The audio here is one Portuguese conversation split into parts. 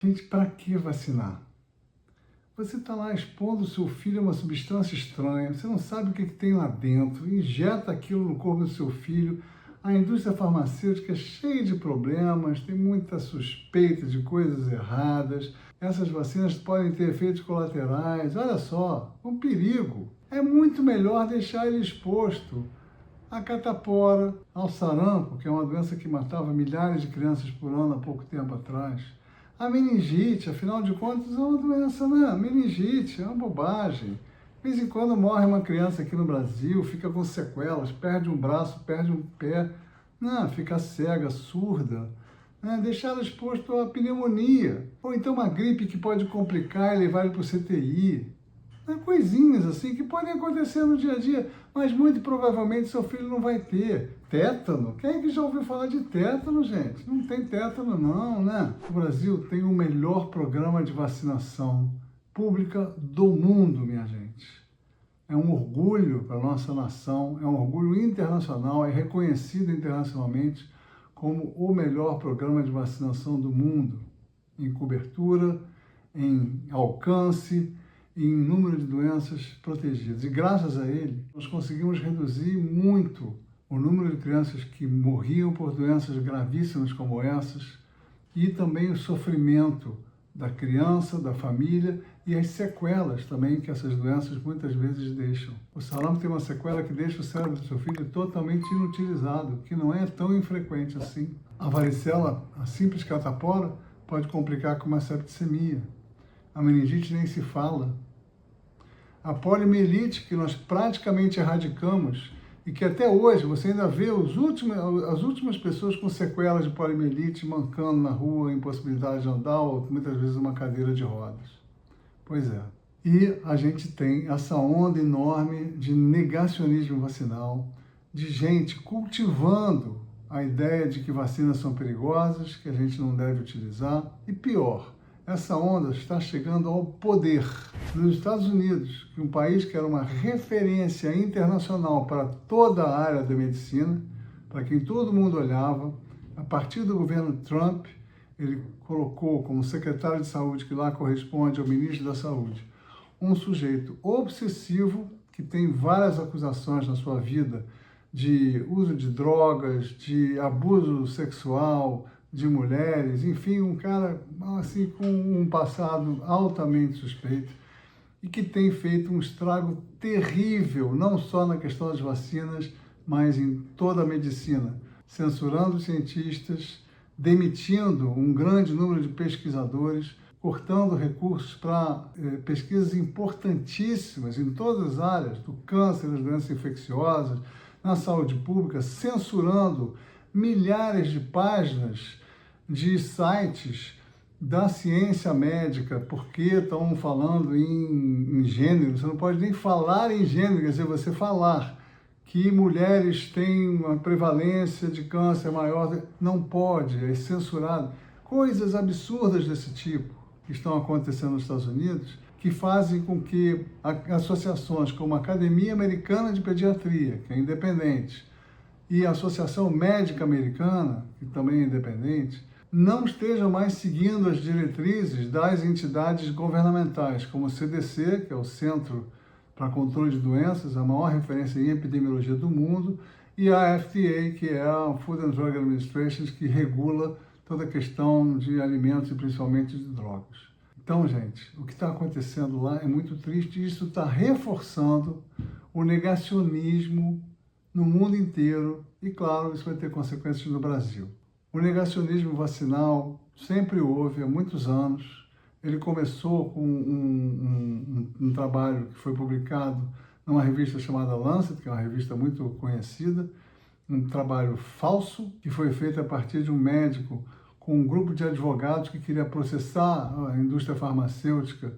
Gente, para que vacinar? Você está lá expondo o seu filho a uma substância estranha, você não sabe o que tem lá dentro, injeta aquilo no corpo do seu filho. A indústria farmacêutica é cheia de problemas, tem muita suspeita de coisas erradas. Essas vacinas podem ter efeitos colaterais. Olha só, um perigo. É muito melhor deixar ele exposto à catapora, ao sarampo, que é uma doença que matava milhares de crianças por ano há pouco tempo atrás. A meningite, afinal de contas, é uma doença, né? Meningite é uma bobagem. De vez em quando morre uma criança aqui no Brasil, fica com sequelas, perde um braço, perde um pé, não, fica cega, surda, né? Deixar ela exposto à pneumonia, ou então uma gripe que pode complicar e levar ele para o CTI. Coisinhas assim que podem acontecer no dia a dia, mas muito provavelmente seu filho não vai ter. Tétano? Quem é que já ouviu falar de tétano, gente? Não tem tétano não, né? O Brasil tem o melhor programa de vacinação pública do mundo, minha gente. É um orgulho para a nossa nação, é um orgulho internacional, é reconhecido internacionalmente como o melhor programa de vacinação do mundo, em cobertura, em alcance, em número de doenças protegidas. E graças a ele, nós conseguimos reduzir muito o número de crianças que morriam por doenças gravíssimas como essas e também o sofrimento da criança, da família e as sequelas também que essas doenças muitas vezes deixam. O sarampo tem uma sequela que deixa o cérebro do seu filho totalmente inutilizado, que não é tão infrequente assim. A varicela, a simples catapora, pode complicar com uma septicemia. A meningite nem se fala. A poliomielite, que nós praticamente erradicamos e que até hoje você ainda vê as últimas pessoas com sequelas de poliomielite mancando na rua, impossibilidade de andar ou muitas vezes uma cadeira de rodas. Pois é. E a gente tem essa onda enorme de negacionismo vacinal, de gente cultivando a ideia de que vacinas são perigosas, que a gente não deve utilizar. E pior, essa onda está chegando ao poder. Nos Estados Unidos, um país que era uma referência internacional para toda a área da medicina, para quem todo mundo olhava, a partir do governo Trump, ele colocou como secretário de saúde, que lá corresponde ao ministro da saúde, um sujeito obsessivo que tem várias acusações na sua vida de uso de drogas, de abuso sexual de mulheres, enfim, um cara assim com um passado altamente suspeito e que tem feito um estrago terrível, não só na questão das vacinas, mas em toda a medicina, censurando cientistas, demitindo um grande número de pesquisadores, cortando recursos para pesquisas importantíssimas em todas as áreas, do câncer, das doenças infecciosas, na saúde pública, censurando milhares de páginas de sites da ciência médica, porque estão falando em gênero. Você não pode nem falar em gênero, quer dizer, você falar que mulheres têm uma prevalência de câncer maior, não pode, é censurado. Coisas absurdas desse tipo que estão acontecendo nos Estados Unidos, que fazem com que associações como a Academia Americana de Pediatria, que é independente, e a Associação Médica Americana, que também é independente, não estejam mais seguindo as diretrizes das entidades governamentais, como o CDC, que é o Centro para Controle de Doenças, a maior referência em epidemiologia do mundo, e a FDA, que é a Food and Drug Administration, que regula toda a questão de alimentos e principalmente de drogas. Então, gente, o que está acontecendo lá é muito triste e isso está reforçando o negacionismo no mundo inteiro e, claro, isso vai ter consequências no Brasil. O negacionismo vacinal sempre houve há muitos anos. Ele começou com um trabalho que foi publicado numa revista chamada Lancet, que é uma revista muito conhecida, um trabalho falso que foi feito a partir de um médico com um grupo de advogados que queria processar a indústria farmacêutica,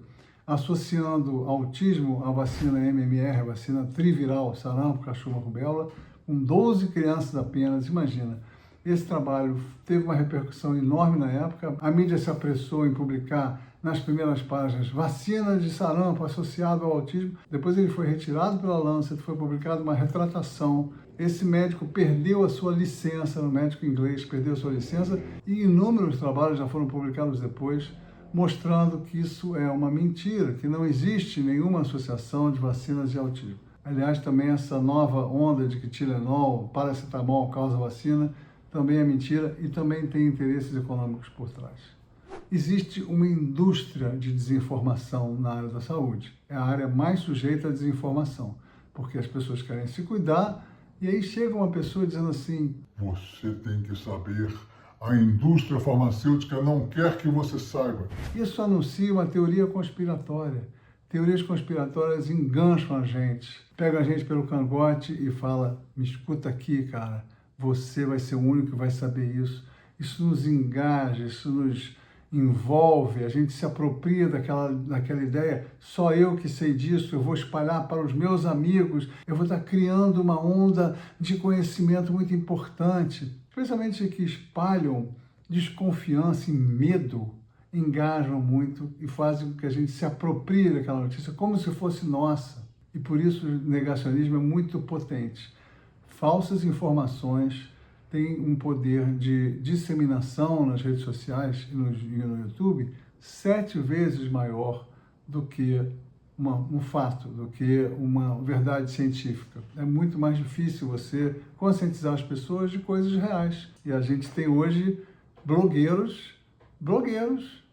associando autismo à vacina MMR, a vacina triviral, sarampo, cachumba, rubéola, com 12 crianças apenas, imagina. Esse trabalho teve uma repercussão enorme na época, a mídia se apressou em publicar nas primeiras páginas vacina de sarampo associado ao autismo, depois ele foi retirado pela Lancet, foi publicada uma retratação. Esse médico perdeu a sua licença, no médico inglês perdeu a sua licença, e inúmeros trabalhos já foram publicados depois, mostrando que isso é uma mentira, que não existe nenhuma associação de vacinas de autismo. Aliás, também essa nova onda de que Tilenol, paracetamol causa vacina, também é mentira e também tem interesses econômicos por trás. Existe uma indústria de desinformação na área da saúde. É a área mais sujeita à desinformação, porque as pessoas querem se cuidar e aí chega uma pessoa dizendo assim: você tem que saber, a indústria farmacêutica não quer que você saiba. Isso anuncia uma teoria conspiratória. Teorias conspiratórias engancham a gente, pegam a gente pelo cangote e fala: me escuta aqui, cara, você vai ser o único que vai saber isso. Isso nos engaja, isso nos envolve, a gente se apropria daquela ideia, só eu que sei disso, eu vou espalhar para os meus amigos, eu vou estar criando uma onda de conhecimento muito importante, especialmente que espalham desconfiança e medo, engajam muito e fazem com que a gente se aproprie daquela notícia como se fosse nossa. E por isso o negacionismo é muito potente. Falsas informações tem um poder de disseminação nas redes sociais e no YouTube 7 vezes maior do que um fato, do que uma verdade científica. É muito mais difícil você conscientizar as pessoas de coisas reais. E a gente tem hoje blogueiros,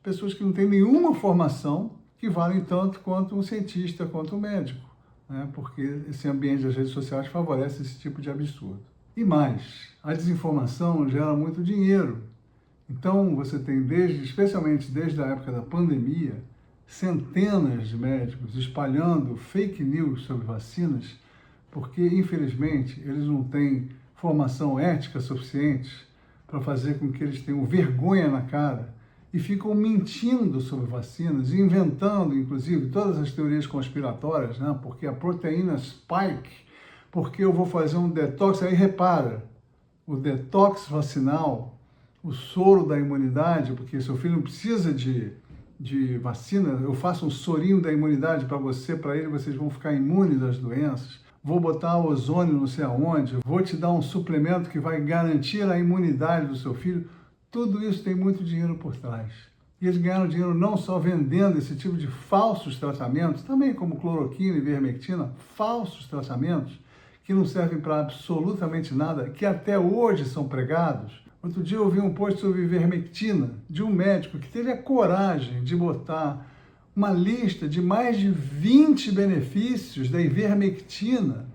pessoas que não têm nenhuma formação, que valem tanto quanto um cientista, quanto um médico, né? Porque esse ambiente das redes sociais favorece esse tipo de absurdo. E mais, a desinformação gera muito dinheiro. Então, você tem, especialmente desde a época da pandemia, centenas de médicos espalhando fake news sobre vacinas, porque, infelizmente, eles não têm formação ética suficiente para fazer com que eles tenham vergonha na cara e ficam mentindo sobre vacinas, inventando, inclusive, todas as teorias conspiratórias, né? Porque a proteína spike, porque eu vou fazer um detox, aí repara, o detox vacinal, o soro da imunidade, porque seu filho não precisa de vacina, eu faço um sorinho da imunidade para você, para ele, vocês vão ficar imunes às doenças, vou botar ozônio não sei aonde, vou te dar um suplemento que vai garantir a imunidade do seu filho, tudo isso tem muito dinheiro por trás. E eles ganharam dinheiro não só vendendo esse tipo de falsos tratamentos, também como cloroquina e ivermectina, falsos tratamentos, que não servem para absolutamente nada, que até hoje são pregados. Outro dia eu ouvi um post sobre ivermectina de um médico que teve a coragem de botar uma lista de mais de 20 benefícios da ivermectina,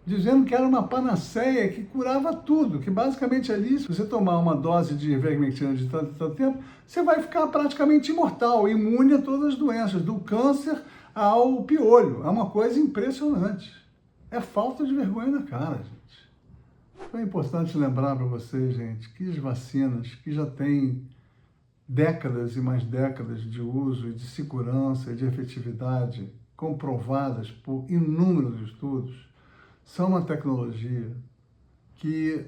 dizendo que era uma panaceia que curava tudo, que basicamente ali, se você tomar uma dose de ivermectina de tanto tempo, você vai ficar praticamente imortal, imune a todas as doenças, do câncer ao piolho. É uma coisa impressionante. É falta de vergonha na cara, gente. Então é importante lembrar para vocês, gente, que as vacinas, que já têm décadas e mais décadas de uso e de segurança e de efetividade comprovadas por inúmeros estudos, são uma tecnologia que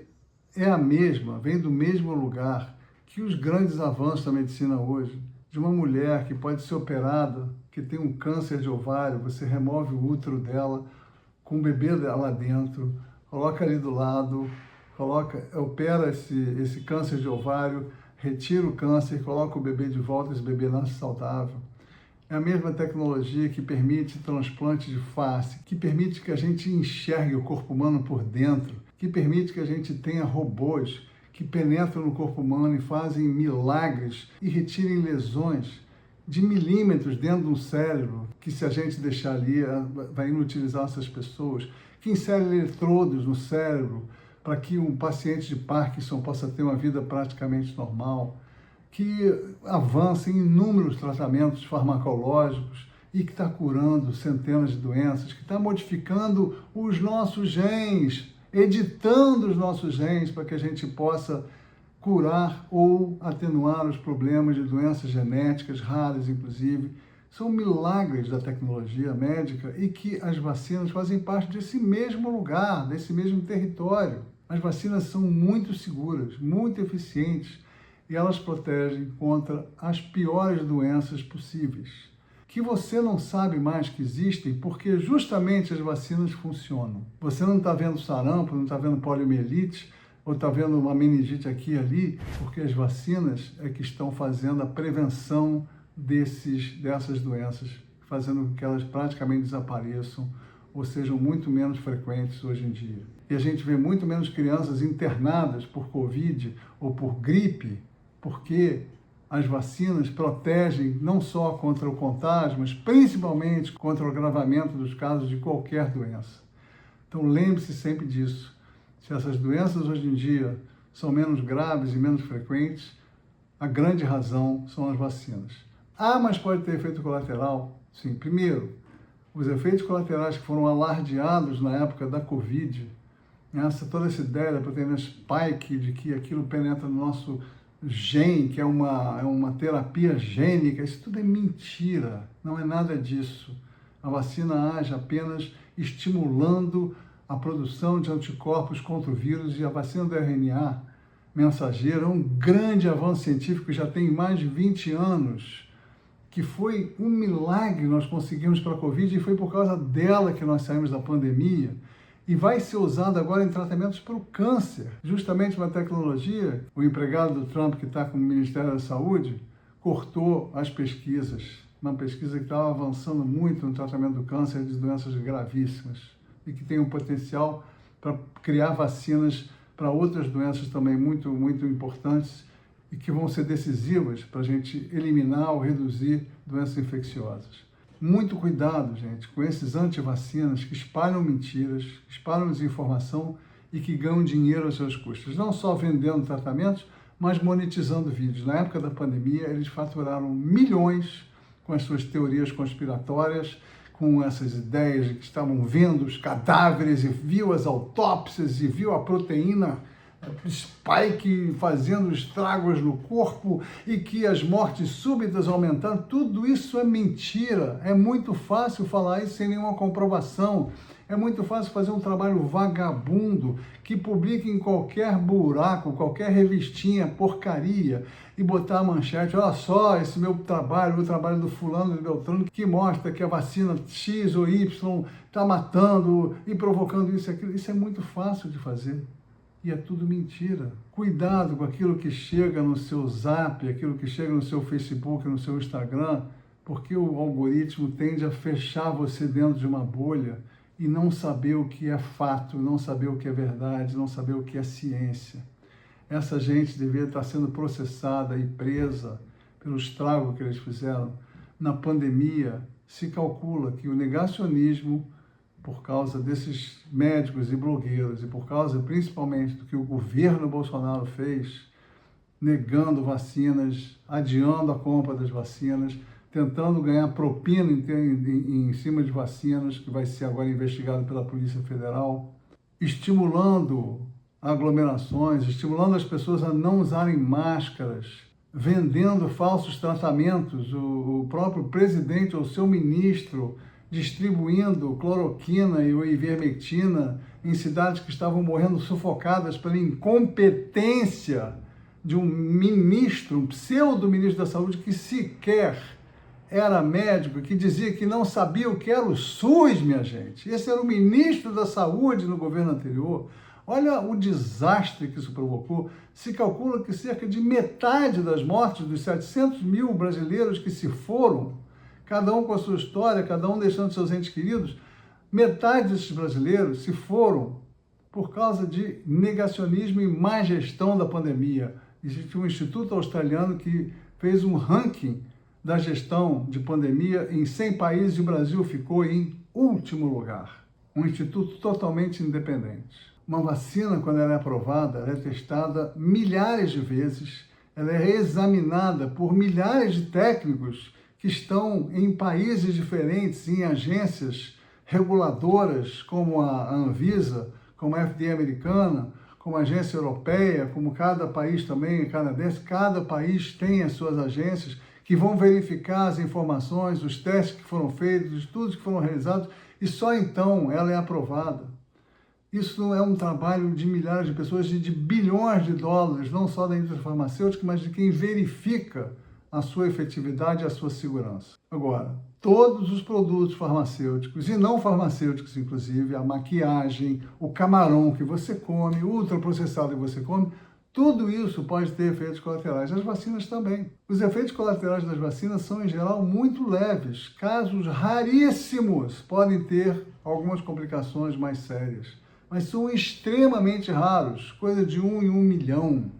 é a mesma, vem do mesmo lugar que os grandes avanços da medicina hoje, de uma mulher que pode ser operada, que tem um câncer de ovário, você remove o útero dela, com o bebê lá dentro, coloca ali do lado, opera esse câncer de ovário, retira o câncer, coloca o bebê de volta, esse bebê nasce saudável. É a mesma tecnologia que permite transplante de face, que permite que a gente enxergue o corpo humano por dentro, que permite que a gente tenha robôs que penetram no corpo humano e fazem milagres e retirem lesões de milímetros dentro de um cérebro, que se a gente deixar ali, vai inutilizar essas pessoas, que insere eletrodos no cérebro para que um paciente de Parkinson possa ter uma vida praticamente normal, que avança em inúmeros tratamentos farmacológicos e que está curando centenas de doenças, que está modificando os nossos genes, editando os nossos genes para que a gente possa curar ou atenuar os problemas de doenças genéticas raras, inclusive. São milagres da tecnologia médica e que as vacinas fazem parte desse mesmo lugar, desse mesmo território. As vacinas são muito seguras, muito eficientes e elas protegem contra as piores doenças possíveis, que você não sabe mais que existem porque justamente as vacinas funcionam. Você não está vendo sarampo, não está vendo poliomielite, ou está vendo uma meningite aqui e ali, porque as vacinas é que estão fazendo a prevenção dessas doenças, fazendo com que elas praticamente desapareçam ou sejam muito menos frequentes hoje em dia. E a gente vê muito menos crianças internadas por Covid ou por gripe, porque as vacinas protegem não só contra o contágio, mas principalmente contra o agravamento dos casos de qualquer doença. Então lembre-se sempre disso. Se essas doenças hoje em dia são menos graves e menos frequentes, a grande razão são as vacinas. Ah, mas pode ter efeito colateral? Sim. Primeiro, os efeitos colaterais que foram alardeados na época da Covid, toda essa ideia da proteína spike, de que aquilo penetra no nosso gene, que é uma terapia gênica, isso tudo é mentira, não é nada disso. A vacina age apenas estimulando a produção de anticorpos contra o vírus, e a vacina do RNA mensageiro é um grande avanço científico, já tem mais de 20 anos, que foi um milagre nós conseguimos para a Covid, e foi por causa dela que nós saímos da pandemia, e vai ser usada agora em tratamentos para o câncer. Justamente uma tecnologia, o empregado do Trump, que está com o Ministério da Saúde, cortou as pesquisas, uma pesquisa que estava avançando muito no tratamento do câncer de doenças gravíssimas, e que tem um potencial para criar vacinas para outras doenças também muito, muito importantes, e que vão ser decisivas para a gente eliminar ou reduzir doenças infecciosas. Muito cuidado, gente, com esses antivacinas que espalham mentiras, espalham desinformação e que ganham dinheiro aos seus custos. Não só vendendo tratamentos, mas monetizando vídeos. Na época da pandemia, eles faturaram milhões com as suas teorias conspiratórias, com essas ideias de que estavam vendo os cadáveres e viu as autópsias e viu a proteína spike fazendo estragos no corpo e que as mortes súbitas aumentaram. Tudo isso é mentira. É muito fácil falar isso sem nenhuma comprovação. É muito fácil fazer um trabalho vagabundo que publica em qualquer buraco, qualquer revistinha, porcaria, e botar a manchete: olha só, esse meu trabalho, o trabalho do fulano de Beltrano, que mostra que a vacina X ou Y está matando e provocando isso e aquilo. Isso é muito fácil de fazer. E é tudo mentira. Cuidado com aquilo que chega no seu Zap, aquilo que chega no seu Facebook, no seu Instagram, porque o algoritmo tende a fechar você dentro de uma bolha e não saber o que é fato, não saber o que é verdade, não saber o que é ciência. Essa gente deveria estar sendo processada e presa pelo estrago que eles fizeram. Na pandemia, se calcula que o negacionismo, por causa desses médicos e blogueiros, e por causa principalmente do que o governo Bolsonaro fez, negando vacinas, adiando a compra das vacinas, tentando ganhar propina em cima de vacinas, que vai ser agora investigado pela Polícia Federal, estimulando aglomerações, estimulando as pessoas a não usarem máscaras, vendendo falsos tratamentos, o próprio presidente ou seu ministro distribuindo cloroquina e ivermectina em cidades que estavam morrendo sufocadas pela incompetência de um ministro, um pseudo-ministro da Saúde, que sequer era médico, que dizia que não sabia o que era o SUS, minha gente. Esse era o ministro da Saúde no governo anterior. Olha o desastre que isso provocou. Se calcula que cerca de metade das mortes dos 700 mil brasileiros que se foram, cada um com a sua história, cada um deixando seus entes queridos, metade desses brasileiros se foram por causa de negacionismo e má gestão da pandemia. Existe um instituto australiano que fez um ranking da gestão de pandemia em 100 países e o Brasil ficou em último lugar. Um instituto totalmente independente. Uma vacina, quando ela é aprovada, ela é testada milhares de vezes, ela é reexaminada por milhares de técnicos que estão em países diferentes, em agências reguladoras, como a Anvisa, como a FDA americana, como a agência europeia, como cada país também, canadense, cada país tem as suas agências que vão verificar as informações, os testes que foram feitos, os estudos que foram realizados, e só então ela é aprovada. Isso não é um trabalho de milhares de pessoas, de bilhões de dólares, não só da indústria farmacêutica, mas de quem verifica a sua efetividade e a sua segurança. Agora, todos os produtos farmacêuticos e não farmacêuticos, inclusive, a maquiagem, o camarão que você come, o ultraprocessado que você come, Tudo isso pode ter efeitos colaterais. As vacinas também. Os efeitos colaterais das vacinas são, em geral, muito leves. Casos raríssimos podem ter algumas complicações mais sérias, mas são extremamente raros, coisa de 1 em 1 milhão,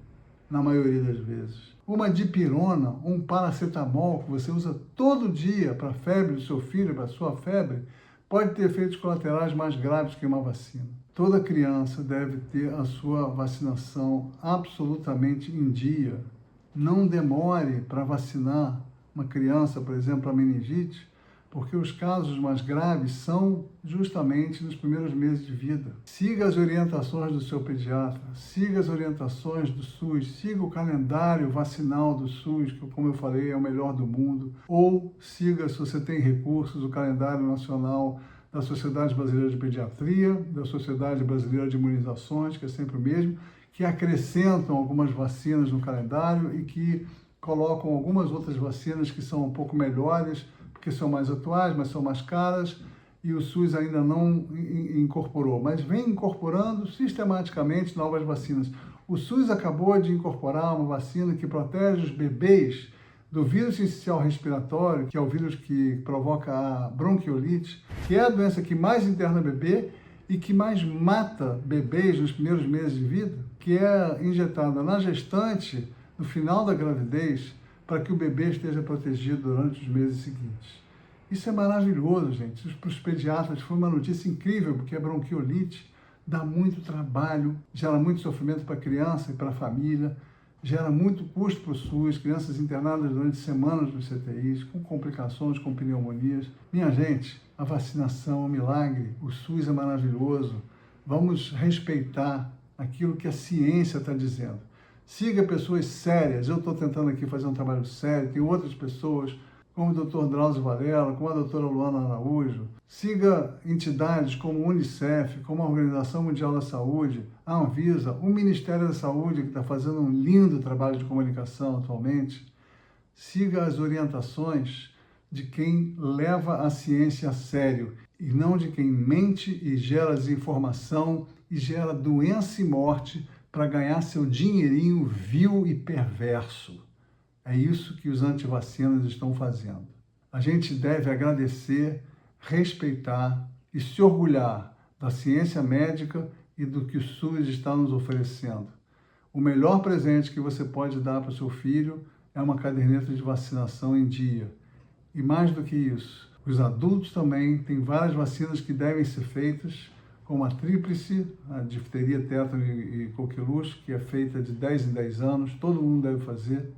na maioria das vezes. Uma dipirona, um paracetamol que você usa todo dia para a febre do seu filho, para a sua febre, pode ter efeitos colaterais mais graves que uma vacina. Toda criança deve ter a sua vacinação absolutamente em dia. Não demore para vacinar uma criança, por exemplo, a meningite, porque os casos mais graves são justamente nos primeiros meses de vida. Siga as orientações do seu pediatra, siga as orientações do SUS, siga o calendário vacinal do SUS, que, como eu falei, é o melhor do mundo, ou siga, se você tem recursos, o calendário nacional da Sociedade Brasileira de Pediatria, da Sociedade Brasileira de Imunizações, que é sempre o mesmo, que acrescentam algumas vacinas no calendário e que colocam algumas outras vacinas que são um pouco melhores, porque são mais atuais, mas são mais caras, e o SUS ainda não incorporou, mas vem incorporando sistematicamente novas vacinas. O SUS acabou de incorporar uma vacina que protege os bebês do vírus sincicial respiratório, que é o vírus que provoca a bronquiolite, que é a doença que mais interna bebê e que mais mata bebês nos primeiros meses de vida, que é injetada na gestante, no final da gravidez, para que o bebê esteja protegido durante os meses seguintes. Isso é maravilhoso, gente. Para os pediatras foi uma notícia incrível, porque a bronquiolite dá muito trabalho, gera muito sofrimento para a criança e para a família, gera muito custo para o SUS, crianças internadas durante semanas nos CTIs, com complicações, com pneumonias. Minha gente, a vacinação é um milagre, o SUS é maravilhoso. Vamos respeitar aquilo que a ciência está dizendo. Siga pessoas sérias. Eu estou tentando aqui fazer um trabalho sério, tem outras pessoas, como o Dr. Drauzio Varela, como a doutora Luana Araújo. Siga entidades como o Unicef, como a Organização Mundial da Saúde, a Anvisa, o Ministério da Saúde, que está fazendo um lindo trabalho de comunicação atualmente. Siga as orientações de quem leva a ciência a sério e não de quem mente e gera desinformação e gera doença e morte para ganhar seu dinheirinho vil e perverso. É isso que os antivacinas estão fazendo. A gente deve agradecer, respeitar e se orgulhar da ciência médica e do que o SUS está nos oferecendo. O melhor presente que você pode dar para o seu filho é uma caderneta de vacinação em dia. E mais do que isso, os adultos também têm várias vacinas que devem ser feitas, como a tríplice, a difteria, tétano e coqueluche, que é feita de 10 em 10 anos, todo mundo deve fazer,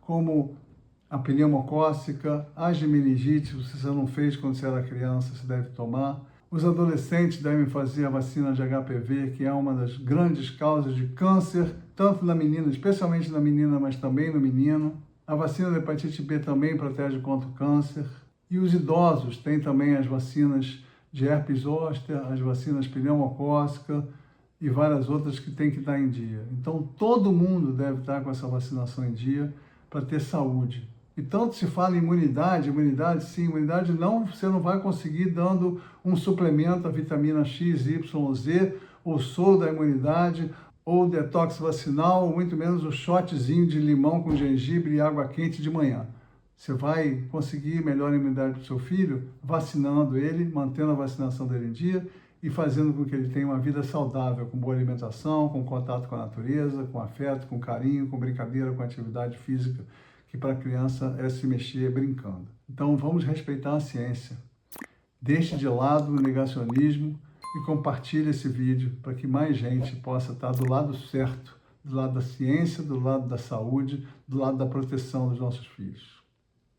como a pneumocócica, as de meningite, se você não fez quando você era criança, você deve tomar. Os adolescentes devem fazer a vacina de HPV, que é uma das grandes causas de câncer, tanto na menina, especialmente na menina, mas também no menino. A vacina da hepatite B também protege contra o câncer. E os idosos têm também as vacinas de herpes zoster, as vacinas pneumocócica e várias outras que tem que estar em dia. Então, todo mundo deve estar com essa vacinação em dia para ter saúde. E tanto se fala em imunidade, sim, imunidade não, você não vai conseguir dando um suplemento, a vitamina X, Y, Z, ou soro da imunidade, ou detox vacinal, ou muito menos o shotzinho de limão com gengibre e água quente de manhã. Você vai conseguir melhor imunidade para o seu filho vacinando ele, mantendo a vacinação dele em dia e fazendo com que ele tenha uma vida saudável, com boa alimentação, com contato com a natureza, com afeto, com carinho, com brincadeira, com atividade física, que para a criança é se mexer brincando. Então vamos respeitar a ciência. Deixe de lado o negacionismo e compartilhe esse vídeo para que mais gente possa estar do lado certo, do lado da ciência, do lado da saúde, do lado da proteção dos nossos filhos.